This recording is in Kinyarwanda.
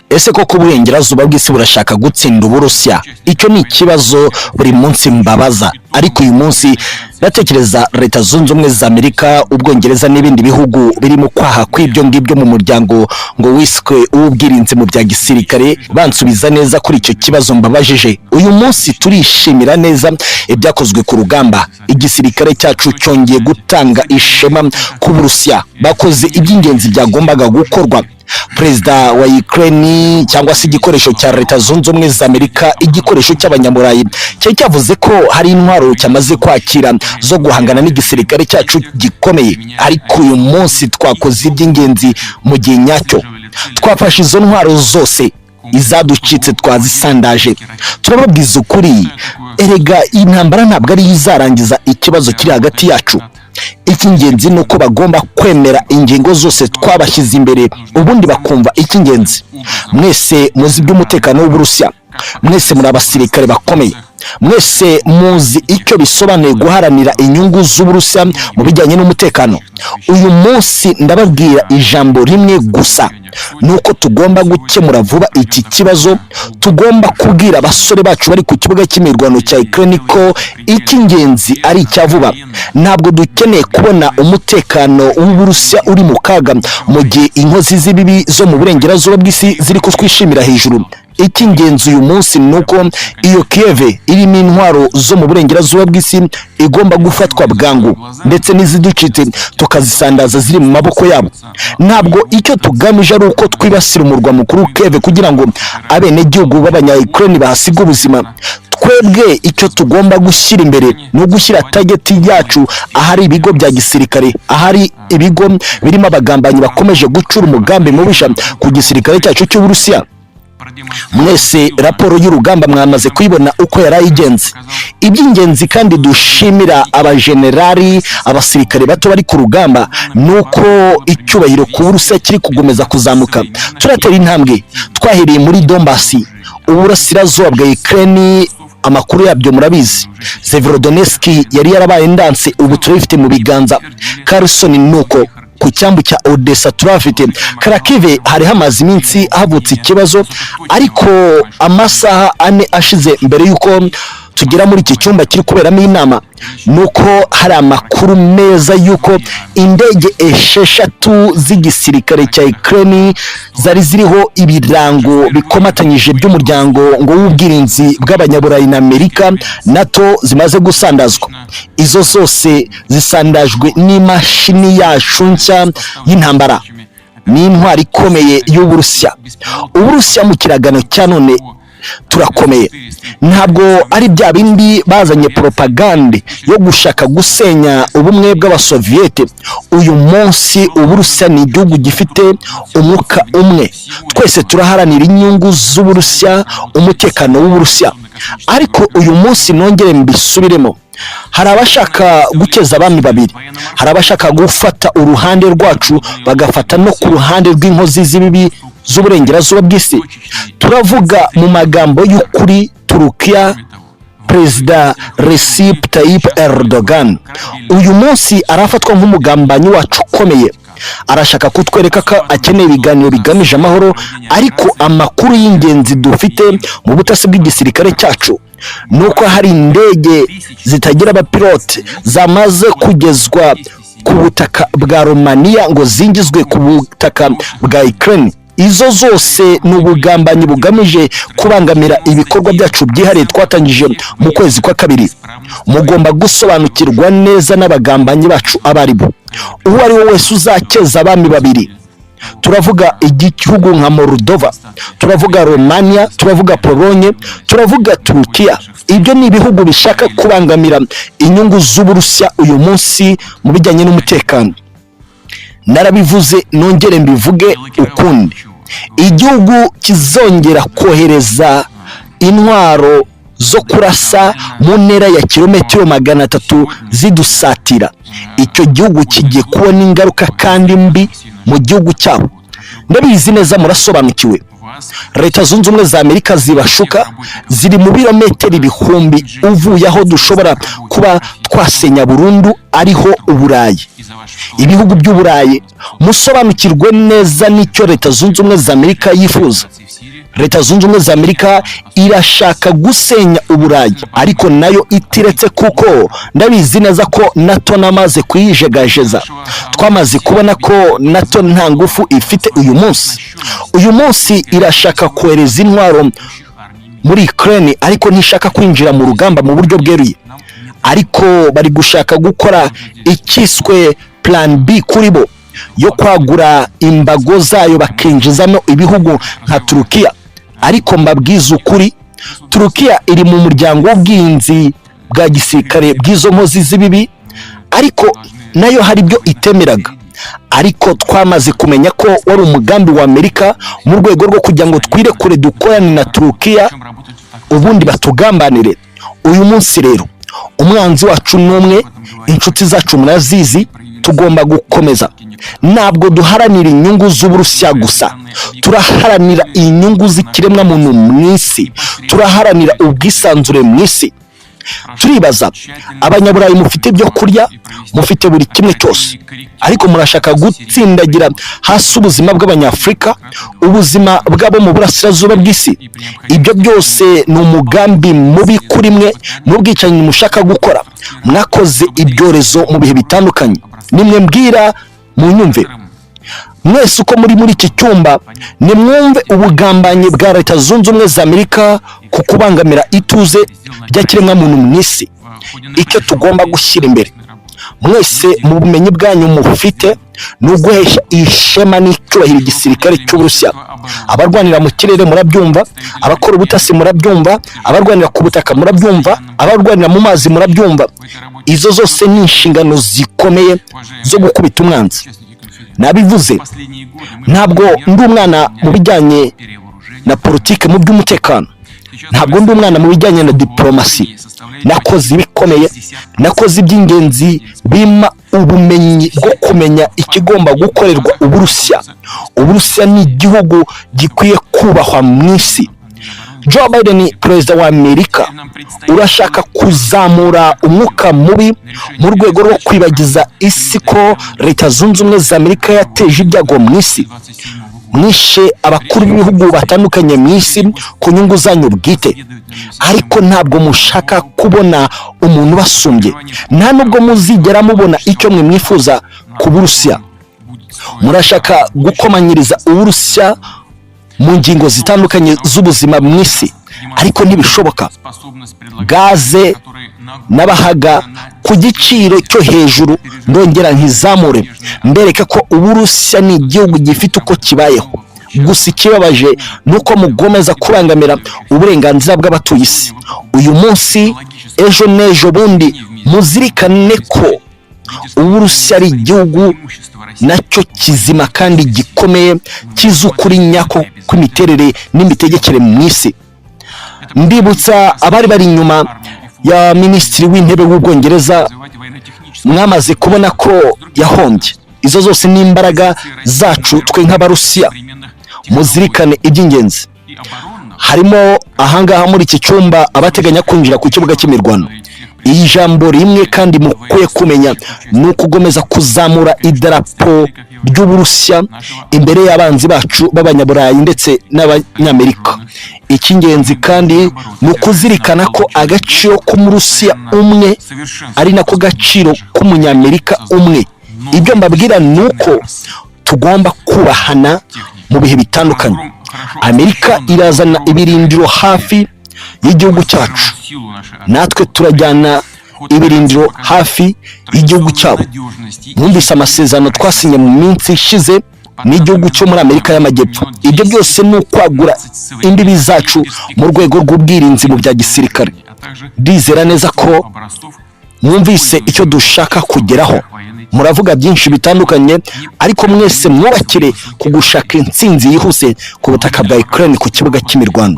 Ese koko uburengerazuba bw'isi burashaka gutsinda Uburusiya? Icyo ni ikibazo buri munsi mbabaza, ariko uyu munsi natekereza Leta Zunze Ubumwe za Amerika, Ubwongereza n'ibindi bihugu birimo kwaha kw'ibyo ngibyo mu muryango ngo wiswe uw'ubwirinzi mu bya gisirikare bansubiza neza kuri icyo kibazo mbabajije. Uyu munsi turishimira neza ibyakozwe ku rugamba, igisirikare cyacu cyongeye gutanga ishema ku Burusiya, bakoze iby'ingenzi byagombaga gukorwa. Perezida wa Ukraine cyangwa se igikoresho cya Leta Zunze Ubumwe za Amerika, igikoresho cy'abanyamurayi cyo cyavuze ko hari intwaro cyamaze kwakira zo guhangana n'igisirikare cyacu gikomeye, ariko uyu munsi twakoze iby'ingenzi mu gihe nyacyo. Twafashe izo ntwaro zose, izaducitse twazisandaje. Turababwiza ukuri, erega intambara ntabwo ari izarangiza ikibazo kiri hagati yacu. Icy'ingenzi nuko bagomba kwemera ingingo zose twabashyize imbere, ubundi bakumva icy'ingenzi. Mwese muzi by'umutekano w'Uburusiya, mwese muri abasirikare bakomeye, mwese muzi icyo bisobanuye guharanira inyungu z'Uburusiya mu bijyanye n'umutekano. Uyu munsi ndababwira ijambo rimwe gusa, nuko tugomba gukemura vuba iki kibazo. Tugomba kubwira abasore bacu bari ku kibuga cy'imirwano cya Ukraine ko icy'ingenzi ari icya vuba. Ntabwo dukeneye kubona umutekano w'Uburusiya uri mu kaga mu gihe inkozi z'ibibi zo mu burengerazuba bw'isi ziri kutwishimira hejuru. Icy'ingenzi uyu munsi nuko iyo Kiev irimo intwaro zo mu burengerazuba bw'isi igomba gufatwa bwangu, ndetse n'iziducitse tukazisandaza ziri mu maboko yabo. Ntabwo icyo tugamije ari uko twibasira umurwa mukuru Kiev kugira ngo abenegihugu b'abanya-Ukraine bahasiga ubuzima. Twebwe icyo tugomba gushyira imbere no gushyira target yacu ahari ibigo bya gisirikare, ahari ibigo birimo abagambanyi bakomeje gucura umugambi mubisha ku gisirikare cyacu cy'Uburusiya. Mwese raporo y'urugamba mwamaze kuyibona uko yarayigenze. Iby'ingenzi kandi dushimira abajenerali, abasirikare bato bari ku rugamba, nuko icyubahiro ku Burusiya kiri kugomeza kuzamuka. Turatera intambwe, twahereye muri Donbass, uburasirazuba bwa Ukraine. Amakuru yabyo murabizi. Severodonetsk yari yarabaye ndanse, ubu turifite mu biganza. Kherson nuko ku cyambu cya Odessa turafite. Kharkiv hari hamaze iminsi havutse ikibazo, ariko amasaha 4 ashize mbere yuko tugera muri iki cyumba kiri kuberamo inama, nuko hari amakuru meza yuko indege 6 z'igisirikare cya Ukraine zari ziriho ibirango bikomatanyije by'umuryango ngo w'ubwirinzi bw'abanyaburayi na Amerika Nato zimaze gusandazwa. Izo zose zisandajwe n'imashini yacu nshya y'intambara, n'intwari ikomeye y'Uburusiya. Uburusiya mu kiragano cya none turakomeye, ntabwo ari bya bindi bazanye propaganda yo gushaka gusenya ubumwe bw'abasoviyete. Uyu munsi Uburusiya ni igihugu gifite umwuka umwe. Twese turaharanira inyungu z'Uburusiya, umutekano w'Uburusiya. Ariko uyu munsi nongere mbisubiremo, hari abashaka gukeza abami babiri, hari abashaka gufata uruhande rwacu bagafata no ku ruhande rw'inkozi z'ibibi z'uburengerazuba bw'isi. Turavuga mu magambo y'ukuri, Turukiya, Perezida Recep Tayyip Erdogan uyu munsi arafatwa nk'umugambanyi wacu ukomeye. Arashaka kutwereka ko akeneye ibiganiro bigamije amahoro, ariko amakuru y'ingenzi dufite mu butasi bw'igisirikare cyacu nuko hari indege zitagira abapilote zamaze kugezwa ku butaka bwa Romania ngo zingizwe ku butaka bwa Ukraine. Izo zose n'ubugambanyi bugamije kubangamira ibikorwa byacu byihariye twatangije mu kwezi kwa kabiri. Mugomba gusobanukirwa neza n'abagambanyi bacu abaribo. Uwo ari we wese uzakeza abami babiri, turavuga igihugu nka Moldova, turavuga Romania, turavuga Pologne, turavuga Turkiya. Ibyo ni ibihugu bishaka kubangamira inyungu z'Uburusiya uyu munsi mu bijyanye n'umutekano. Narabivuze nongere mbivuge ukundi, igihugu kizongera kohereza intwaro zo kurasa mu ntera ya kilometero 300 zidusatira. Icyo gihugu kigiye kubona ingaruka kandi mbi mu gihugu cyabo. Ndabizi neza murasobanukiwe. Leta Zunze Ubumwe za Amerika zibashuka ziri mu birometero ibihumbi uvuye aho dushobora kuba twasenya burundu ariho Uburayi. Ibihugu by'Uburayi musobanukirwe neza n'icyo Leta Zunze Ubumwe za Amerika yifuza. Leta Zunze Ubumwe za Amerika irashaka gusenya Uburayi, ariko nayo itiretse kuko ndabizi neza ko Nato namaze kuyijegajeza. Twamaze kubona ko Nato nta ngufu ifite uyu munsi irashaka kohereza intwaro muri Ukraine, ariko ntishaka kwinjira mu rugamba mu buryo bweruye, ariko bari gushaka gukora ikiswe plan B kuri bo yo kwagura imbago zayo bakinjizamo ibihugu nka Turukiya. Ariko mbabwiza ukuri, Turukiya iri mu muryango w'ubwinzi bwa gisirikare bw'izo nkozi z'ibibi, ariko nayo hari ibyo itemeraga. Ariko twamaze kumenya ko wari umugambi wa Amerika mu rwego rwo kugira ngo twirekure dukorane na Turukiya ubundi batugambanire. Uyu munsi rero umwanzi wacu n'umwe, inshuti zacu murazizi, tugomba gukomeza. Ntabwo duharanira inyungu z'Uburusiya gusa, turaharanira inyungu z'ikiremwa muntu mw'isi, turaharanira ubwisanzure mw'isi. Turibaza, abanyaburayi mufite byo kurya, mufite buri kimwe cyose, ariko murashaka gutsindagira hasi ubuzima bw'Abanyafrika, ubuzima bw'abo mu burasirazuba bw'isi. Ibyo byose ni umugambi mubi kuri mwe n'ubwicanyi mushaka gukora. Mwakoze ibyorezo mu bihe bitandukanye, nimwe mbwira munyumve. Mwese uko muri iki cyumba nimwumve ubugambanyi bwa Leta Zunze Ubumwe za Amerika ku kubangamira ituze ry'ikiremwa muntu mw'isi. Icyo tugomba gushyira imbere mwese mu bumenyi bwanyu mufite ni uguhesha ishema n'icyubahiro igisirikare cy'Uburusiya. Abarwanira mu kirere murabyumva, abakora ubutasi murabyumva, abarwanira ku butaka murabyumva, abarwanira mu mazi murabyumva. Izo zose ni inshingano zikomeye zo gukubita umwanzi. Nabivuze, ntabwo ndi umwana mu bijyanye na politike mu by'umutekano, ntabwo ndi umwana mu bijyanye na diplomasi. Nakoze ibikomeye, nakoze iby'ingenzi bima ubumenyi bwo kumenya ikigomba gukorerwa Uburusiya. Uburusiya ni igihugu gikwiye kubahwa mw'isi. Joe Biden, perezida wa Amerika, urashaka kuzamura umwuka mubi mu rwego rwo kwibagiza isi ko Leta Zunze Ubumwe za Amerika yateje ibyago mw'isi. Mwishe abakuru b'ibihugu batandukanye mw'isi ku nyungu zanyu bwite, ariko ntabwo mushaka kubona umuntu basumbye. Nta nubwo muzigera mubona icyo mwe mwifuza ku Burusiya. Murashaka gukomanyiriza Uburusiya mu ngingo zitandukanye z'ubuzima mw'isi, ariko ntibishoboka. Gaze n'abahaga ku giciro cyo hejuru, ndongera nkizamure mbereka ko Uburusiya ni igihugu gifite uko kibayeho. Gusa ikibabaje nuko mugomeza kurangamira uburenganzira bw'abatuye isi. Uyu munsi, ejo n'ejo bundi, muzirikane ko Uburusiya ari igihugu nacyo kizima kandi gikomeye, kizukuri nyako kw'imiterere n'imitegekere mw'isi. Ndibutsa abari bari inyuma ya Minisitiri w'Intebe w'Ubwongereza, mwamaze kubona ko yahombye. Izo zose ni imbaraga zacu twe nk'Abarusiya. Muzirikane iby'ingenzi. Harimo ahangaha muri iki cyumba abateganya kwinjira ku kibuga cy'imirwano. Iyi jambo rimwe kandi mukwiye kumenya ni ukugomeza kuzamura idarapo ry'Uburusiya imbere y'abanzi bacu b'Abanyaburayi ndetse n'Abanyamerika. Icy'ingenzi kandi ni ukuzirikana ko agaciro k'Umurusiya umwe ari nako gaciro k'Umunyamerika umwe. Ibyo mbabwira ni uko tugomba kubahana mu bihe bitandukanye. Amerika irazana ibirindiro hafi y'igihugu cyacu, natwe turajyana ibirindiro hafi y'igihugu cyabo. Mwumvise amasezerano twasinye mu minsi ishize n'igihugu cyo muri Amerika y'Amajyepfo. Ibyo byose ni ukwagura imbibi zacu mu rwego rw'ubwirinzi mu bya gisirikare. Ndizera neza ko mwumvise icyo dushaka kugeraho. Muravuga byinshi bitandukanye, ariko mwese mwubakire ku gushaka intsinzi yihuse ku butaka bwa Ukraine ku kibuga cy'imirwano.